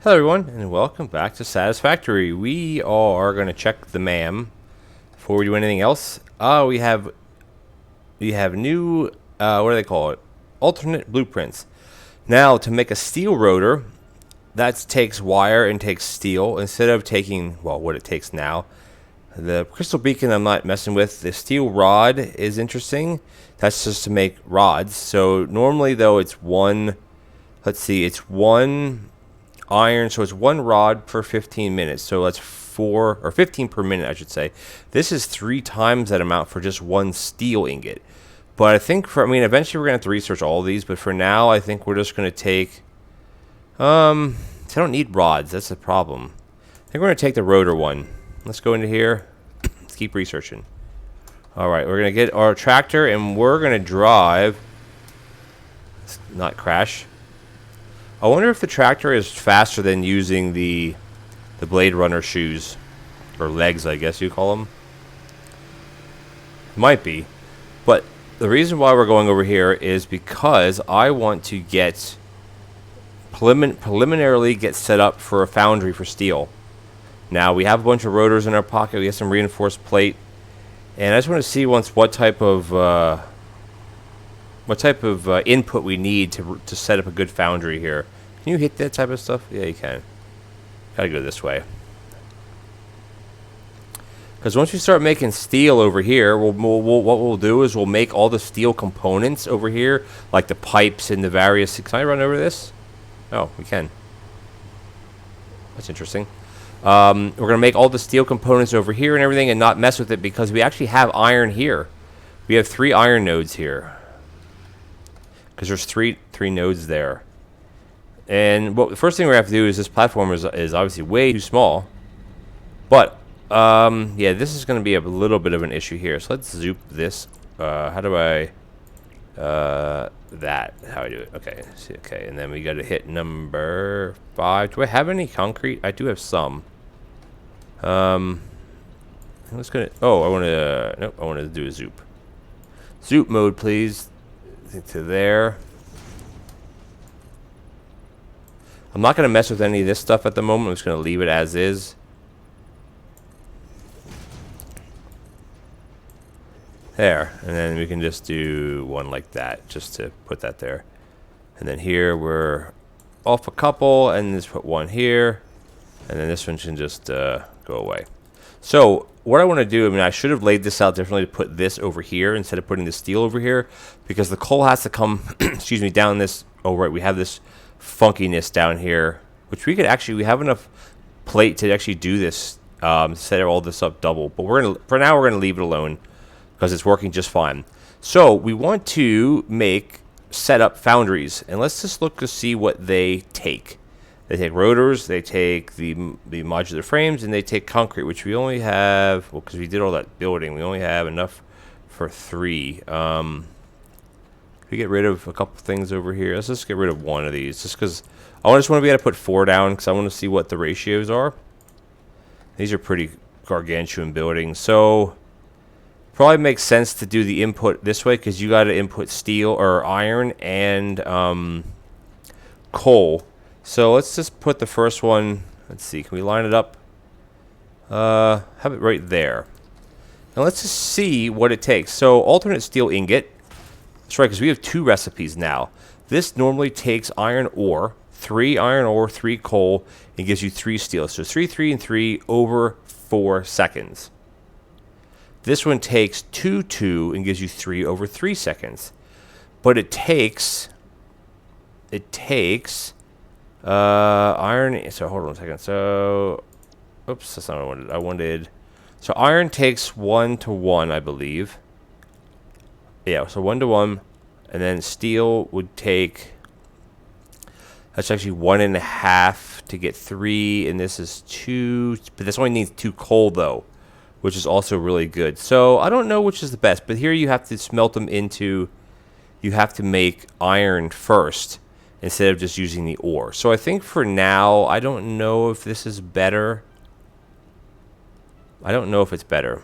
Hello everyone, and welcome back to Satisfactory. We are going to check the MAM before we do anything else. We have new, what do they call it? Alternate blueprints. Now, to make a steel rotor, that takes wire and takes steel instead of taking, well, what it takes now. The crystal beacon I'm not messing with. The steel rod is interesting. That's just to make rods. So normally, though, it's one, let's see, it's one iron, so it's one rod per 15 minutes, so that's 4 or 15 per minute, I should say. This is 3 times that amount for just one steel ingot. But I think eventually we're gonna have to research all of these, but for now I think we're just gonna take I don't need rods, that's the problem. I think we're gonna take the rotor one. Let's go into here. Let's keep researching. Alright, we're gonna get our tractor and we're gonna drive. Let's not crash. I wonder if the tractor is faster than using the Blade Runner shoes. Or legs, I guess you call them. Might be. But the reason why we're going over here is because I want to get preliminarily get set up for a foundry for steel. Now, we have a bunch of rotors in our pocket. We have some reinforced plate. And I just want to see what type of input we need to set up a good foundry here. Can you hit that type of stuff? Yeah, you can. Gotta go this way. Because once we start making steel over here, what we'll do is we'll make all the steel components over here, like the pipes and the various... Can I run over this? Oh, we can. That's interesting. We're going to make all the steel components over here and everything and not mess with it because we actually have iron here. We have 3 iron nodes here. Because there's three nodes there. And the first thing we have to do is this platform is obviously way too small. But, yeah, this is going to be a little bit of an issue here. So let's zoop this. How do I... that. How I do it. Okay. Okay, and then we got to hit number 5. Do I have any concrete? I do have some. Let's go... Oh, I want to... Nope, I wanted to do a zoop. Zoop mode, please. To there. I'm not going to mess with any of this stuff at the moment. I'm just going to leave it as is. There. And then we can just do one like that, just to put that there. And then here we're off a couple, and just put one here. And then this one can just go away. So what I want to do, I should have laid this out differently to put this over here instead of putting the steel over here, because the coal has to come, excuse me, down this. Oh, right, we have this funkiness down here, which we have enough plate to actually do this, set all this up double. But for now, we're gonna leave it alone because it's working just fine. So we want to set up foundries, and let's just look to see what they take. They take rotors, they take the modular frames, and they take concrete, which we only have, well, because we did all that building, we only have enough for 3. We get rid of a couple things over here. Let's just get rid of one of these, just because I just want to be able to put 4 down, because I want to see what the ratios are. These are pretty gargantuan buildings, so probably makes sense to do the input this way, because you got to input steel or iron and coal. So let's just put the first one, let's see, can we line it up? Have it right there. And let's just see what it takes. So alternate steel ingot. That's right, because we have 2 recipes now. This normally takes iron ore, 3 iron ore, 3 coal, and gives you 3 steel. So 3, 3, and 3 over 4 seconds. This one takes 2, 2, and gives you 3 over 3 seconds. But it takes iron, so hold on a second. So, oops, that's not what I wanted. I wanted, so iron takes 1 to 1, I believe. Yeah, so 1 to 1, and then steel would take, that's actually 1.5 to get 3, and this is 2, but this only needs 2 coal though, which is also really good. So I don't know which is the best, but here you have to smelt them into, you have to make iron first instead of just using the ore. So I think for now, I don't know if this is better. I don't know if it's better.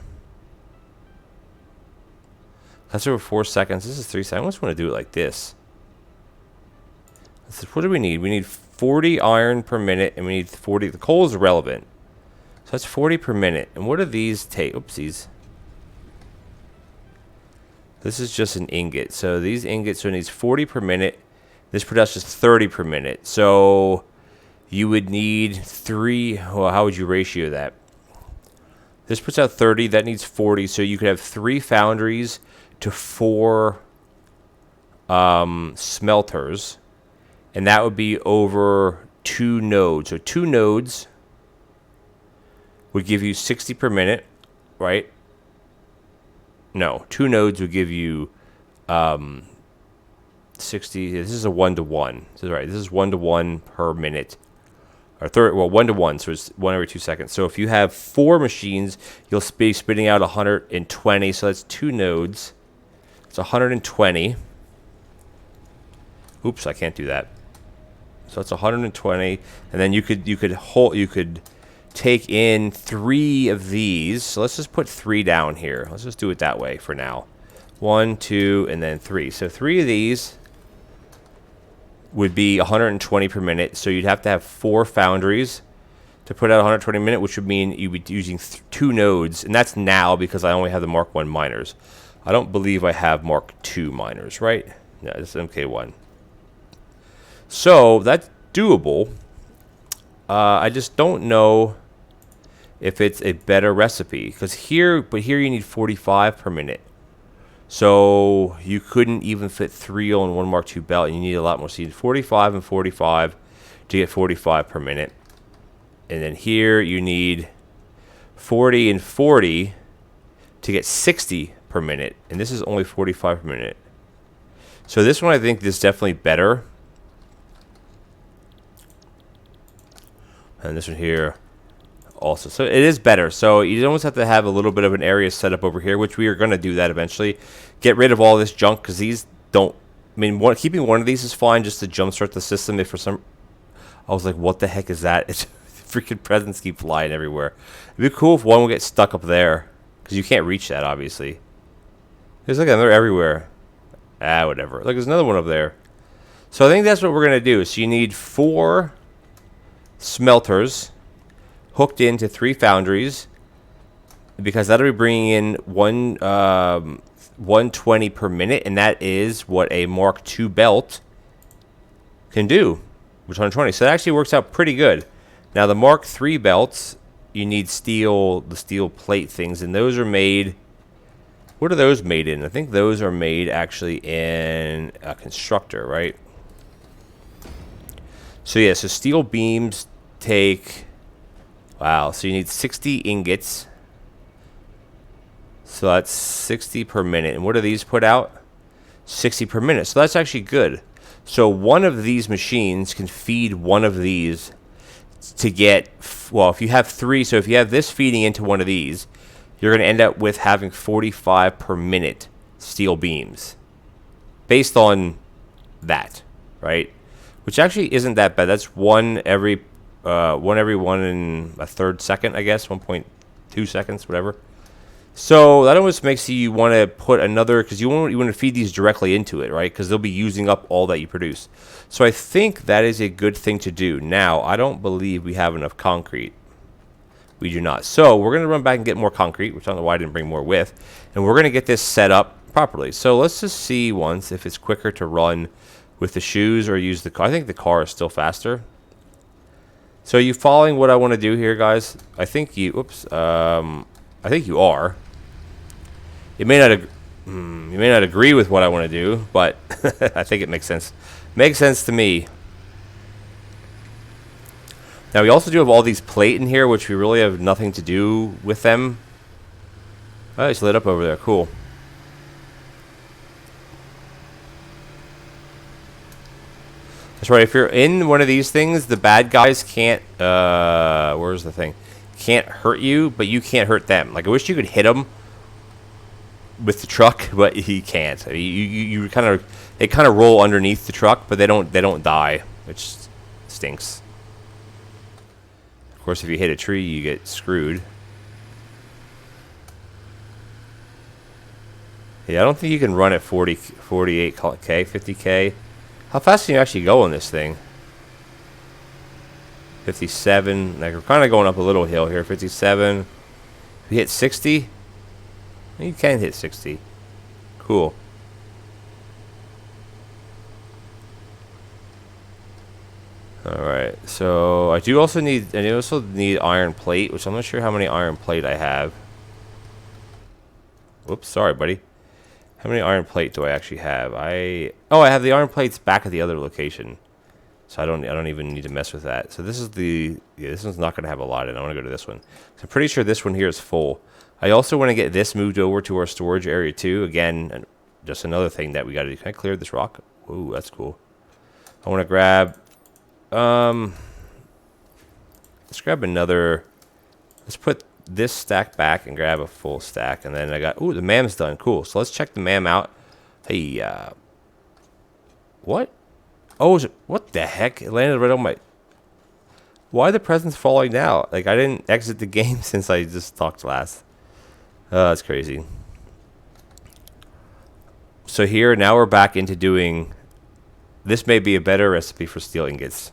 That's over 4 seconds. This is 3 seconds. I just want to do it like this. What do we need? We need 40 iron per minute, and we need 40. The coal is irrelevant. So that's 40 per minute. And what do these take? Oopsies. This is just an ingot. So these ingots, so it needs 40 per minute. This produces 30 per minute. So you would need 3. Well, how would you ratio that? This puts out 30. That needs 40. So you could have 3 foundries to 4 smelters. And that would be over 2 nodes. So 2 nodes would give you 60 per minute, right? No, 2 nodes would give you 60. This is a 1-to-1. This is right. This is 1-to-1 per minute, or 1-to-1. So it's 1 every 2 seconds. So if you have 4 machines, you'll be spitting out 120. So that's 2 nodes. It's 120. Oops, I can't do that. So it's 120, and then you could take in 3 of these. So let's just put 3 down here. Let's just do it that way for now. 1, 2, and then 3. So 3 of these would be 120 per minute. So you'd have to have 4 foundries to put out 120 a minute, which would mean you'd be using 2 nodes, and that's now because I only have the Mark 1 miners. I don't believe I have Mark 2 miners, right? No, it's MK1. So that's doable. I just don't know if it's a better recipe, because here you need 45 per minute. So you couldn't even fit 3 on 1 Mark II belt. You need a lot more. So you need 45 and 45 to get 45 per minute. And then here you need 40 and 40 to get 60 per minute. And this is only 45 per minute. So this one I think is definitely better. And this one here also. So it is better. So you almost have to have a little bit of an area set up over here, which we are going to do that eventually. Get rid of all this junk, because these don't... I mean, keeping one of these is fine just to jumpstart the system. If for some... I was like, what the heck is that? It's freaking presents keep flying everywhere. It'd be cool if one would get stuck up there, because you can't reach that, obviously. There's like another everywhere. Whatever. Like, there's another one up there. So I think that's what we're going to do. So you need 4... smelters hooked into 3 foundries, because that'll be bringing in 120 per minute, and that is what a Mark II belt can do, which 120. So that actually works out pretty good. Now the Mark III belts, you need the steel plate things, and those are made. What are those made in? I think those are made actually in a constructor, right? So yeah, so steel beams take, wow, so you need 60 ingots. So that's 60 per minute. And what do these put out? 60 per minute. So that's actually good. So one of these machines can feed one of these to get, well, if you have 3, so if you have this feeding into one of these, you're going to end up with having 45 per minute steel beams based on that, right? Which actually isn't that bad. That's one every 1 1/3 second, I guess, 1.2 seconds, whatever. So that almost makes you want to put another, because you want to feed these directly into it, right? Because they'll be using up all that you produce. So I think that is a good thing to do. Now, I don't believe we have enough concrete. We do not. So we're going to run back and get more concrete, which I don't know why I didn't bring more with. And we're going to get this set up properly. So let's just see once if it's quicker to run with the shoes or use the car. I think the car is still faster. So are you following what I want to do here, guys? I think you, I think you are. You may not agree with what I want to do, but I think it makes sense. Makes sense to me. Now we also do have all these plate in here, which we really have nothing to do with them. Oh, it's lit up over there. Cool. That's right. If you're in one of these things, the bad guys can't. Where's the thing? Can't hurt you, but you can't hurt them. Like, I wish you could hit them with the truck, but he can't. I mean, you kind of, they kind of roll underneath the truck, but they don't die, which stinks. Of course, if you hit a tree, you get screwed. Yeah, I don't think you can run at 48k, 50k. How fast can you actually go on this thing? 57. Like we're kind of going up a little hill here. 57. If we hit 60, you can hit 60. Cool. All right. So I also need iron plate, which I'm not sure how many iron plate I have. Whoops, sorry, buddy. How many iron plate do I actually have? I have the iron plates back at the other location. So I don't even need to mess with that. So this is this one's not going to have a lot in. I want to go to this one. So I'm pretty sure this one here is full. I also want to get this moved over to our storage area too. Again, just another thing that we got to do. Can I clear this rock? Ooh, that's cool. I want to grab let's grab another. Let's put this stack back and grab a full stack, and then I got the MAM's done. Cool. So let's check the MAM out. Hey, what? Oh, what the heck? It landed right on my. Why are the presents falling now? Like I didn't exit the game since I just talked last. That's crazy. So here now we're back into doing. This may be a better recipe for steel ingots.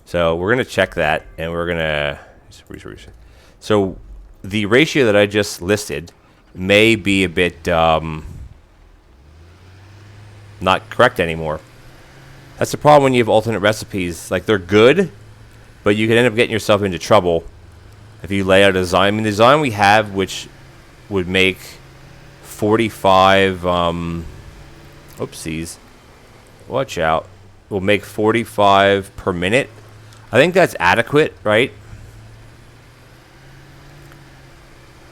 So we're gonna check that, and we're gonna. So the ratio that I just listed may be a bit not correct anymore. That's the problem when you have alternate recipes. Like they're good, but you can end up getting yourself into trouble if you lay out a design. I mean, the design we have, which would make 45. Oopsies. Watch out. Will make 45 per minute. I think that's adequate, right?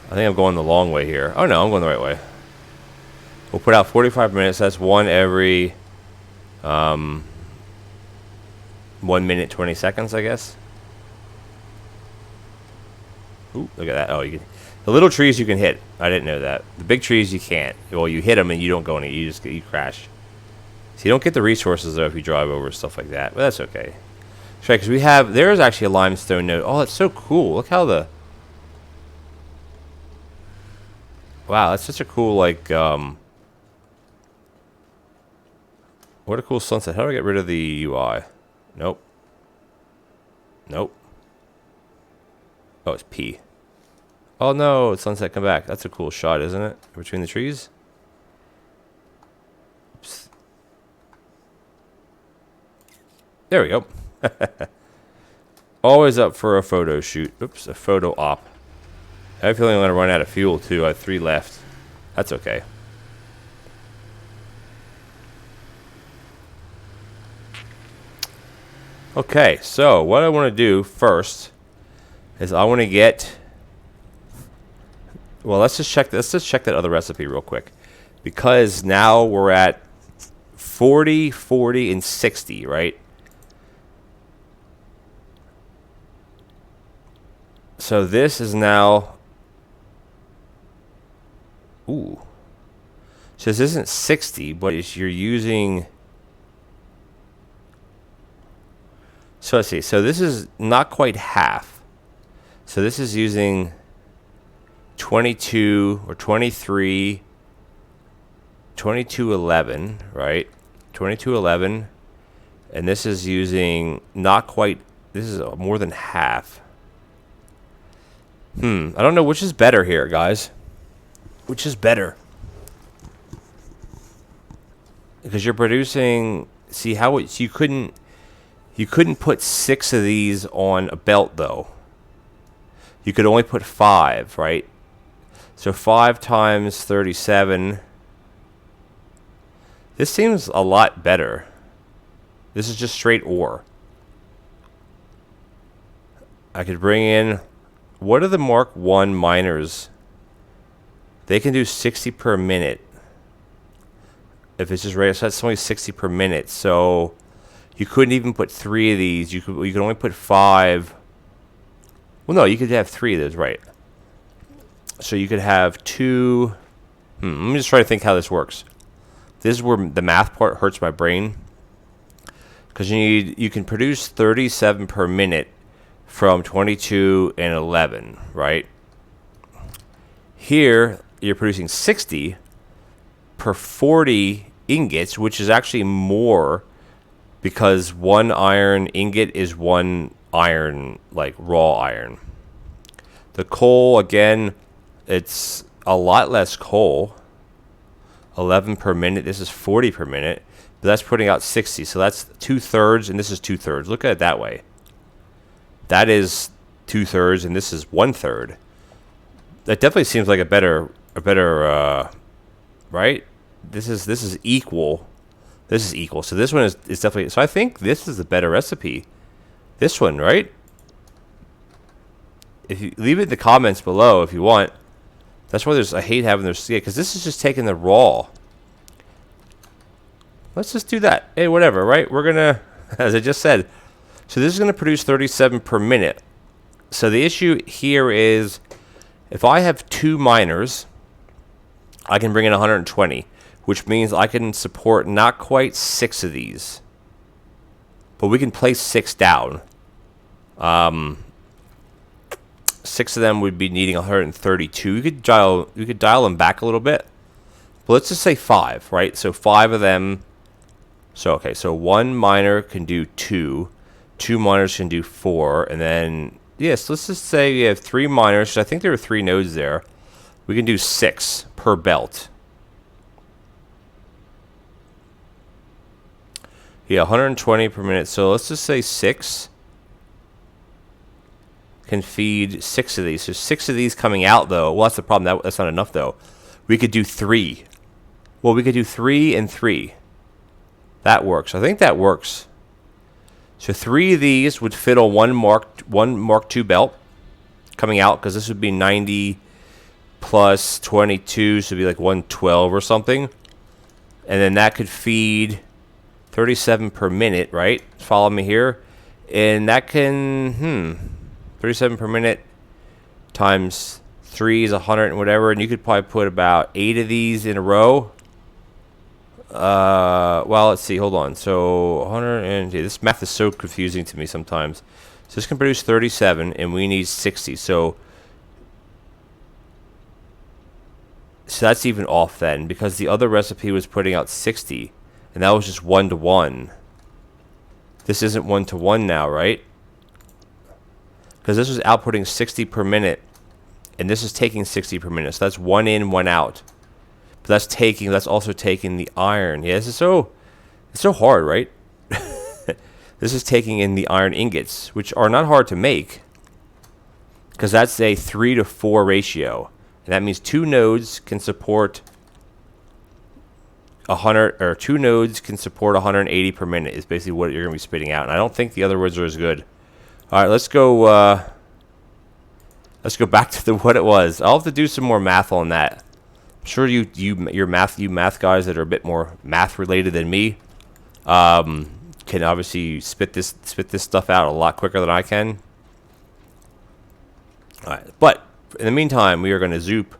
I think I'm going the long way here. Oh no, I'm going the right way. We'll put out 45 minutes. That's one every 1 minute 20 seconds, I guess. Ooh, look at that. Oh, you can. The little trees you can hit. I didn't know that. The big trees you can't. Well, you hit them and you don't go any. You crash. So you don't get the resources though if you drive over stuff like that. But that's okay. That's right, because there is actually a limestone node. Oh, that's so cool. Look how wow, that's such a cool, like, what a cool sunset. How do I get rid of the UI? Nope. Nope. Oh, it's P. Oh, no, sunset, come back. That's a cool shot, isn't it? Between the trees? Oops. There we go. Always up for a photo shoot. Oops, a photo op. I have a feeling I'm going to run out of fuel, too. I have 3 left. That's okay. Okay, so what I want to do first is I want to get... Well, let's just check that other recipe real quick. Because now we're at 40, 40, and 60, right? So this is now... Ooh. So this isn't 60, but you're using... So let's see. So this is not quite half. So this is using 22 or 23, 2211, right? 2211. And this is using not quite... This is more than half. I don't know which is better here, guys. Which is better? Because you're producing... See how it's... You couldn't put 6 of these on a belt, though. You could only put 5, right? So 5 times 37. This seems a lot better. This is just straight ore. I could bring in... What are the Mark 1 miners? They can do 60 per minute. If it's just right, so that's only 60 per minute. So you couldn't even put 3 of these. You could only put 5. Well, no, you could have 3 of those, right? So you could have 2. Let me just try to think how this works. This is where the math part hurts my brain, because you can produce 37 per minute from 22 and 11, right? Here you're producing 60 per 40 ingots, which is actually more because one iron ingot is one iron, like raw iron. The coal, again, it's a lot less coal. 11 per minute. This is 40 per minute. But that's putting out 60. So that's 2/3, and this is 2/3. Look at it that way. That is 2/3, and this is 1/3. That definitely seems like a better, right? This is equal. This is equal. So this one is definitely. So I think this is the better recipe. This one, right? If you leave it in the comments below if you want. That's why I hate having those, because this is just taking the raw. Let's just do that. Hey, whatever, right? We're gonna, as I just said, so this is gonna produce 37 per minute. So the issue here is, if I have 2 miners, I can bring in 120, which means I can support not quite 6 of these, but we can place 6 down. 6 of them would be needing 132. You could dial them back a little bit. But let's just say 5, right? So 5 of them. So okay, so 1 miner can do 2. 2 miners can do 4, and then yes, let's just say we have 3 miners. 'Cause I think there are 3 nodes there. We can do 6 per belt. Yeah, 120 per minute. So let's just say 6. Can feed 6 of these. So 6 of these coming out, though. Well, that's the problem. That's not enough, though. We could do 3. Well, we could do 3 and 3. That works. I think that works. So 3 of these would fit on one Mark II belt coming out, because this would be 90 plus 22, so it'd be like 112 or something. And then that could feed 37 per minute, right? Follow me here. And that can, 37 per minute times 3 is 100 and whatever, and you could probably put about 8 of these in a row. Well, let's see. Hold on. So 100 and this math is so confusing to me sometimes. So this can produce 37, and we need 60. So that's even off then, because the other recipe was putting out 60, and that was just 1-to-1. This isn't 1-to-1 now, right? Because this was outputting 60 per minute, and this is taking 60 per minute. So that's 1 in, 1 out. But that's also taking the iron. Yeah, it's so hard, right? This is taking in the iron ingots, which are not hard to make, because that's a 3-to-4 ratio, and that means 2 nodes can support 100, or 2 nodes can support 180 per minute. Is basically what you're going to be spitting out, and I don't think the other ones are as good. All right, let's go back to what it was. I'll have to do some more math on that. I'm sure you math guys that are a bit more math related than me can obviously spit this stuff out a lot quicker than I can. All right, but in the meantime, we are going to zoop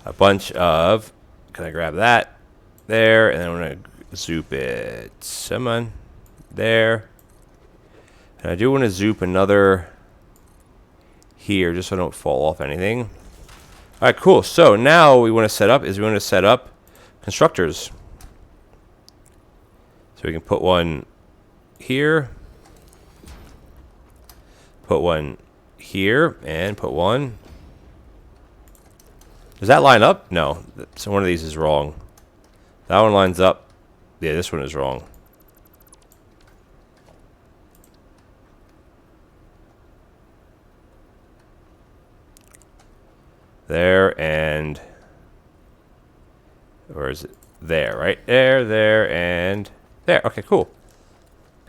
a bunch of. Can I grab that there, and then I'm going to zoop it. Come on, there. And I do want to zoop another here, just so I don't fall off anything. All right, cool. So now we want to set up constructors. So we can put one here, put one here, and put one. Does that line up? No. So one of these is wrong. That one lines up. Yeah, this one is wrong. There, and where is it? There, right? There, and there. Okay, cool.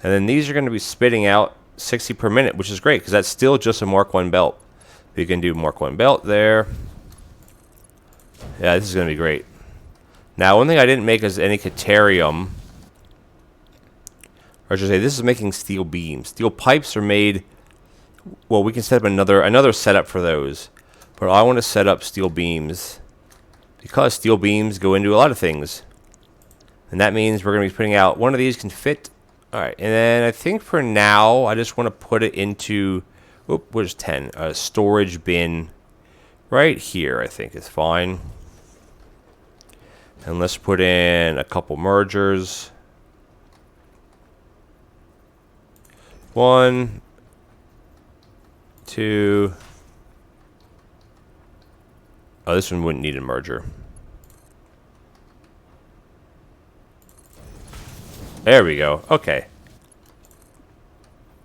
And then these are going to be spitting out 60 per minute, which is great, because that's still just a Mark I belt. You can do Mark I belt there. Yeah, this is going to be great. Now, one thing I didn't make is any Caterium. Or I should say, this is making steel beams. Steel pipes are made. Well, we can set up another setup for those. But I want to set up steel beams, because steel beams go into a lot of things. And that means we're going to be putting out, one of these can fit. All right, and then I think for now, I just want to put it into, where's 10? A storage bin right here, I think is fine. And let's put in a couple mergers. 1, 2. Oh, this one wouldn't need a merger. There we go. Okay.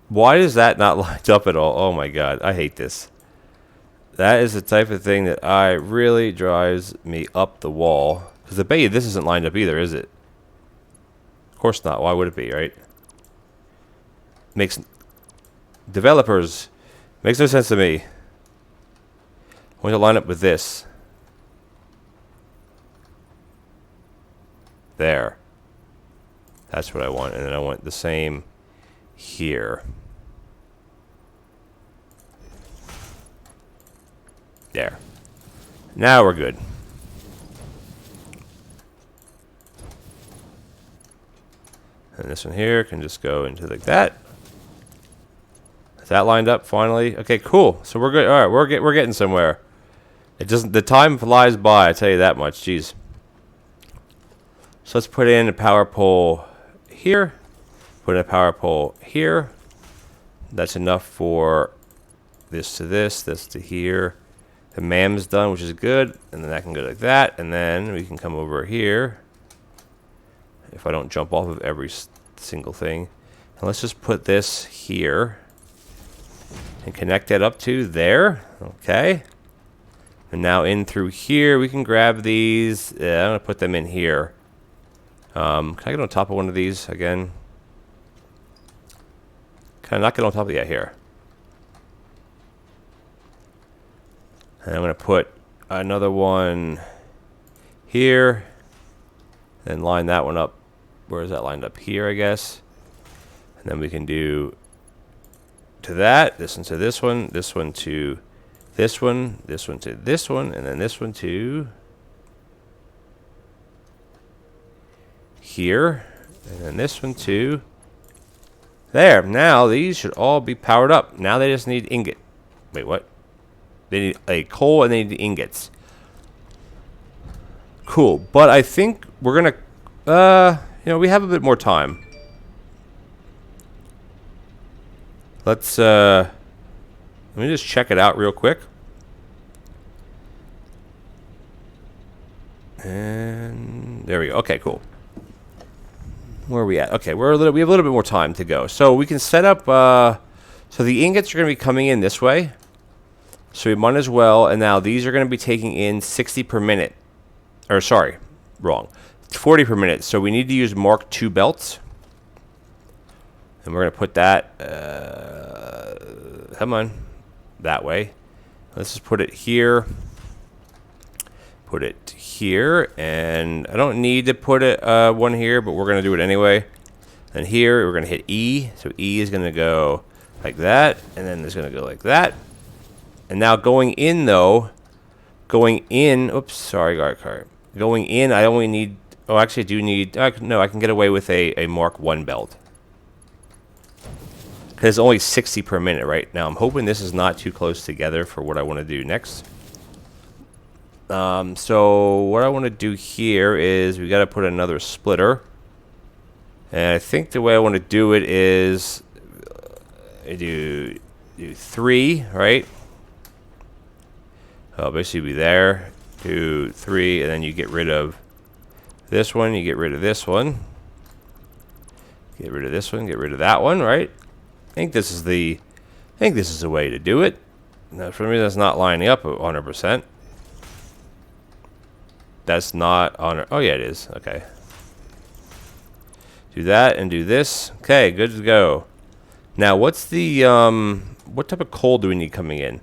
Why is that not lined up at all? Oh my god, I hate this. That is the type of thing that really drives me up the wall. Because the bay, this isn't lined up either, is it? Of course not. Why would it be, right? Makes developers makes no sense to me. I want to line up with this. There. That's what I want. And then I want the same here. There. Now we're good. And this one here can just go into like that. Is that lined up finally? Okay, cool. So we're good. All right, we're getting somewhere. It doesn't. The time flies by. I tell you that much. Jeez. So let's put in a power pole here. Put in a power pole here. That's enough for this to this to here. The MAM is done, which is good. And then that can go like that. And then we can come over here. If I don't jump off of every single thing. And let's just put this here. And connect that up to there. Okay. And now in through here, we can grab these. Yeah, I'm going to put them in here. Can I get on top of one of these again? Can I not get on top of that here? And I'm going to put another one here. And line that one up. Where is that lined up? Here, I guess. And then we can do to that, this one to this one to this one, this one to this one, and then this one to here, and then this one to there. Now these should all be powered up. Now they just need ingot. Wait, what? They need a coal and they need ingots. Cool, but I think we're gonna, we have a bit more time. Let's, let me just check it out real quick. And there we go. Okay, cool. Where are we at? Okay, we have a little bit more time to go. So we can set up, so the ingots are going to be coming in this way. So we might as well, and now these are going to be taking in 60 per minute. Or sorry, wrong. 40 per minute. So we need to use Mark II belts. And we're going to put that, come on, that way. Let's just put it here. Put it here. And I don't need to put it one here, but we're going to do it anyway. And here, we're going to hit E. So E is going to go like that. And then it's going to go like that. And now going in, though, oops, sorry, going in, I only need, oh, actually I do need, no, I can get away with a Mark I belt. Because it's only 60 per minute right now. I'm hoping this is not too close together for what I want to do next. So what I want to do here is we got to put another splitter. And I think the way I want to do it is do 3, right? I'll basically be there. 2, 3, and then you get rid of this one. You get rid of this one. Get rid of this one. Get rid of that one, right? I think this is the way to do it. Now, for me, that's not lining up 100%. That's not on. Oh yeah, it is. Okay. Do that and do this. Okay, good to go. Now, what's the what type of coal do we need coming in?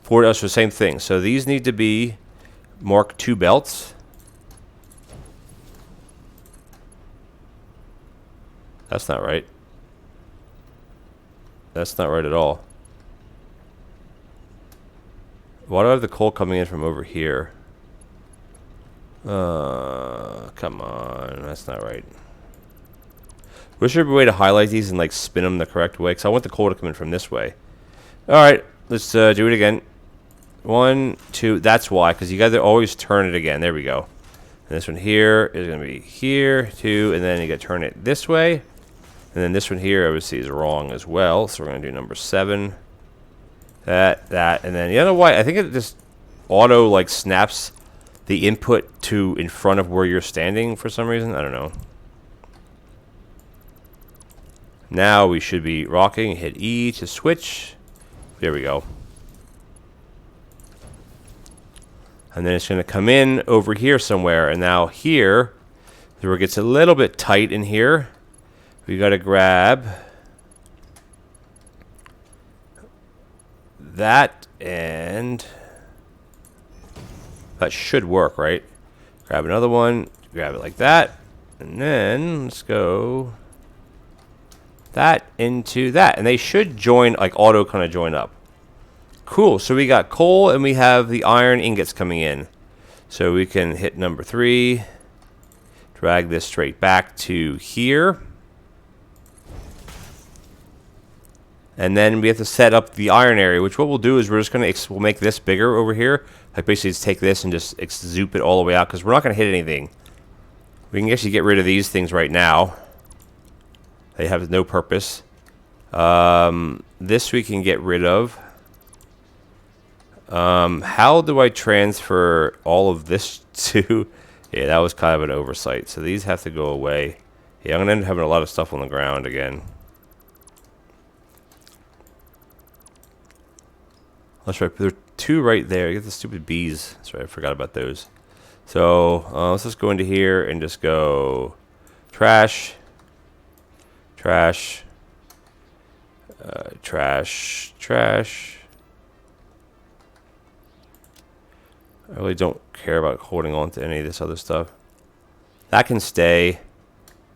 For us, the same thing. So these need to be Mark II belts. That's not right. That's not right at all. Why do I have the coal coming in from over here? Come on. That's not right. Wish there would be a way to highlight these and like spin them the correct way, because I want the coal to come in from this way. Alright, let's do it again. 1, 2, that's why, because you got to always turn it again. There we go. And this one here is going to be here, 2, and then you got to turn it this way. And then this one here, obviously, is wrong as well. So we're going to do number 7. That. And then, you know what? I think it just auto, like, snaps the input to in front of where you're standing for some reason. I don't know. Now we should be rocking. Hit E to switch. There we go. And then it's going to come in over here somewhere. And now here, where it gets a little bit tight in here, we got to grab that, and that should work, right? Grab another one, grab it like that, and then let's go that into that. And they should join, like auto kind of join up. Cool, so we got coal and we have the iron ingots coming in. So we can hit number 3, drag this straight back to here. And then we have to set up the iron area, which what we'll do is we're just going to we'll make this bigger over here. Like basically just take this and just zoop it all the way out, because we're not going to hit anything. We can actually get rid of these things right now. They have no purpose. This we can get rid of. How do I transfer all of this to... Yeah, that was kind of an oversight. So these have to go away. Yeah, I'm going to end up having a lot of stuff on the ground again. That's right. There are 2 right there. You get the stupid bees. That's right. I forgot about those. So let's just go into here and just go trash, trash, trash, trash. I really don't care about holding on to any of this other stuff. That can stay.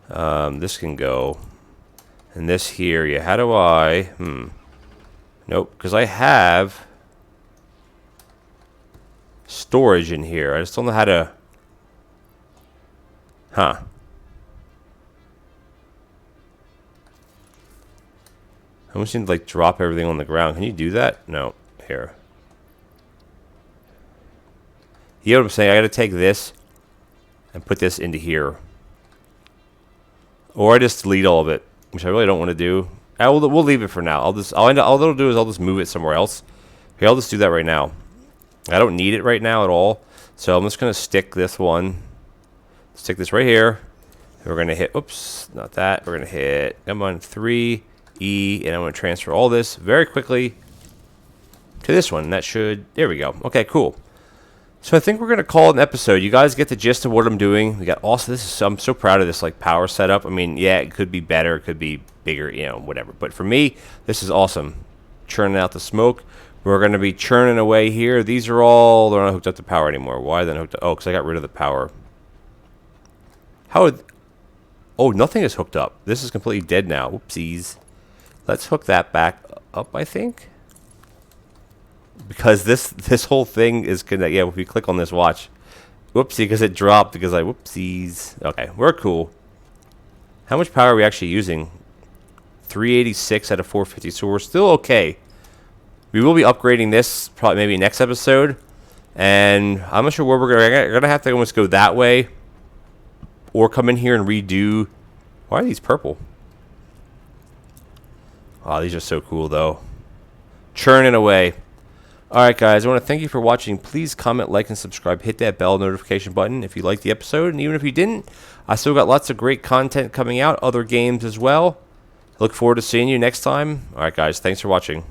This can go. And this here, yeah, how do I... Nope, because I have storage in here. I just don't know how to... Huh. I almost need to, like, drop everything on the ground. Can you do that? No. Here. You know what I'm saying? I gotta take this and put this into here. Or I just delete all of it, which I really don't want to do. We'll leave it for now. All it'll do is I'll just move it somewhere else. Okay, I'll just do that right now. I don't need it right now at all. So I'm just gonna stick this one. Stick this right here. And we're gonna hit, oops, not that. We're gonna hit, come on, 3, E, and I'm gonna transfer all this very quickly to this one. That should, there we go. Okay, cool. So I think we're gonna call it an episode. You guys get the gist of what I'm doing. We got also I'm so proud of this like power setup. I mean, yeah, it could be better, it could be bigger, you know, whatever. But for me, this is awesome. Churning out the smoke. We're gonna be churning away here. These are all, they're not hooked up to power anymore. Why then hooked up? Oh, because I got rid of the power. How would, oh, nothing is hooked up. This is completely dead now. Whoopsies. Let's hook that back up, I think. Because this whole thing is gonna, yeah, if we click on this, watch. Whoopsie, because it dropped because I, whoopsies. Okay, we're cool. How much power are we actually using? 386 out of 450, so we're still okay. We will be upgrading this probably maybe next episode. And I'm not sure where we're gonna have to almost go that way. Or come in here and redo. Why are these purple? Wow, these are so cool though. Churning away. Alright guys, I want to thank you for watching. Please comment, like, and subscribe. Hit that bell notification button if you liked the episode. And even if you didn't, I still got lots of great content coming out. Other games as well. Look forward to seeing you next time. Alright guys, thanks for watching.